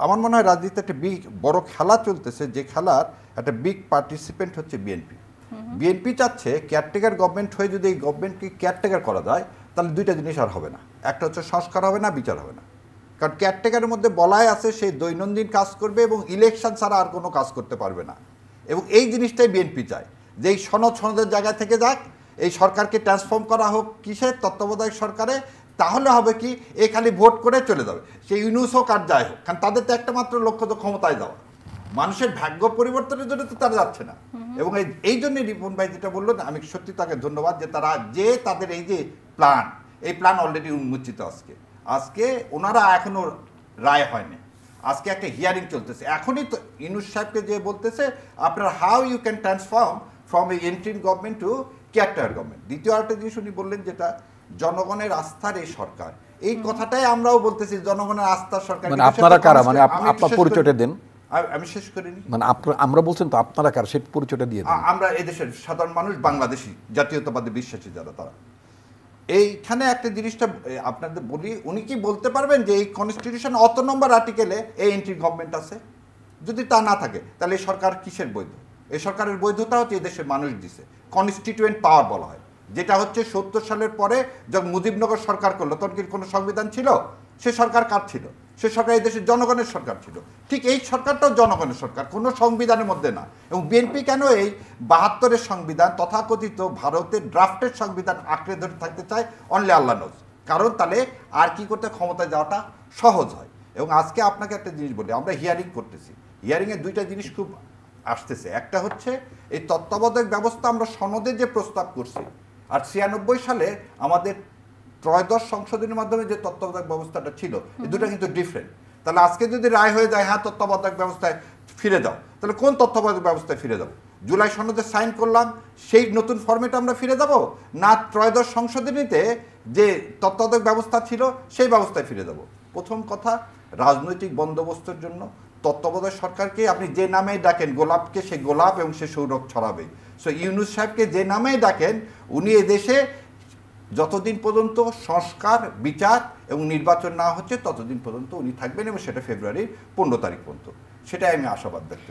আমার মনে হয় রাজনীতিতে একটা বড় খেলা চলতেছে, যে খেলার একটা বিগ পার্টিসিপেন্ট হচ্ছে বিএনপি। বিএনপি চাচ্ছে কেয়ারটেকার গভর্নমেন্ট হয়ে যদি এই গভর্নমেন্টকে কেয়ারটেকার করা যায়, তাহলে দুইটা জিনিস আর হবে না। একটা হচ্ছে সংস্কার হবে না, বিচার হবে না। কারণ কেয়ারটেকারের মধ্যে বলাই আছে সে দৈনন্দিন কাজ করবে এবং ইলেকশন ছাড়া আর কোনো কাজ করতে পারবে না। এবং এই জিনিসটাই বিএনপি চায়, যে এই সনদের জায়গা থেকে যাক, এই সরকারকে ট্রান্সফর্ম করা হোক কিসের তত্ত্বাবধায়ক সরকারে, তাহলে হবে কি এ খালি ভোট করে চলে যাবে, সে ইউনুস হোক আর যাই হোক। কারণ তাদের তো একটা মাত্র লক্ষ্য তো ক্ষমতায় যাওয়া, মানুষের ভাগ্য পরিবর্তনের জন্য তো তারা যাচ্ছে না। এবং এই জন্য রিপন ভাই যেটা বললো না, আমি সত্যি তাকে ধন্যবাদ যে তারা যে তাদের এই যে প্ল্যান, এই প্ল্যান অলরেডি উন্মোচিত। আজকে ওনারা এখনো রায় হয়নি, আজকে একটা হিয়ারিং চলতেছে। এখনই তো ইউনুস সাহেবকে যে বলতেছে আপনার how you can transform from a interim government to caretaker government. দ্বিতীয় আরেকটা জিনিস উনি বললেন যেটা জনগণের আস্থার এই সরকার, এই কথাটাই আমরাও বলতেছি জনগণের আস্থার সরকার। মানে আপনারা কারা, মানে আপনার পরিচয়টা দেন। আমি শেষ করিনি, মানে আমরা বলছেন তো আপনারা কার, সেই পরিচয়টা দিয়ে দেন। আমরা এদেশের সাধারণ মানুষ, বাংলাদেশি জাতীয়তাবাদী বিশ্বাসী যারা, তারা এইখানে একটা জিনিসটা আপনাদের বলি, উনি কি বলতে পারবেন যে এই কনস্টিটিউশন অত নম্বর আর্টিকেলে এই এন্ট্রি গভর্নমেন্ট আছে? যদি তা না থাকে তাহলে এই সরকার কিসের বৈধ? এই সরকারের বৈধতা হচ্ছে এই দেশের মানুষ দিছে, কনস্টিটিউয়েন্ট পাওয়ার বলা হয়, যেটা হচ্ছে ৭০ সালের পরে যখন মুজিবনগর সরকার করলো তখন কি কোনো সংবিধান ছিল? সে সরকার কার ছিল? সে সরকার এই দেশের জনগণের সরকার ছিল। ঠিক এই সরকারটাও জনগণের সরকার, কোনো সংবিধানের মধ্যে না। এবং বিএনপি কেন এই ৭২-এর সংবিধান, তথাকথিত ভারতের ড্রাফটের সংবিধান আঁকড়ে ধরে থাকতে চায়, অনলি আল্লাহ নোজ। কারণ তাহলে আর কি করতে ক্ষমতায় যাওয়াটা সহজ হয়। এবং আজকে আপনাকে একটা জিনিস বলি, আমরা হিয়ারিং করতেছি, হিয়ারিংয়ে দুইটা জিনিস খুব আসতেছে। একটা হচ্ছে এই তত্ত্বাবধায়ক ব্যবস্থা আমরা সনদে যে প্রস্তাব করছি, আর ৯৬ সালে আমাদের ত্রয়োদশ সংশোধনের মাধ্যমে যে তত্ত্বাবধায়ক ব্যবস্থাটা ছিল, এই দুটো কিন্তু ডিফারেন্ট। তাহলে আজকে যদি রায় হয়ে যায় হ্যাঁ তত্ত্বাবধায়ক ব্যবস্থায় ফিরে যাও, তাহলে কোন তত্ত্বাবধায়ক ব্যবস্থায় ফিরে যাবো? জুলাই সনদে সাইন করলাম সেই নতুন ফরম্যাটে আমরা ফিরে যাব, না ত্রয়োদশ সংশোধনীতে যে তত্ত্বাবধায়ক ব্যবস্থা ছিল সেই ব্যবস্থায় ফিরে যাব? প্রথম কথা, রাজনৈতিক বন্দোবস্তের জন্য তত্ত্বাবধায়ক সরকারকে আপনি যে নামেই ডাকেন, গোলাপকে সে গোলাপ এবং সে সৌরভ ছড়াবে। সো ইউনুস সাহেবকে যে নামেই ডাকেন, উনি এদেশে যতদিন পর্যন্ত সংস্কার, বিচার এবং নির্বাচন না হচ্ছে ততদিন পর্যন্ত উনি থাকবেন, এবং সেটা ফেব্রুয়ারির ১৫ তারিখ পর্যন্ত। সেটাই আমি আশাবাদ ব্যক্ত করি।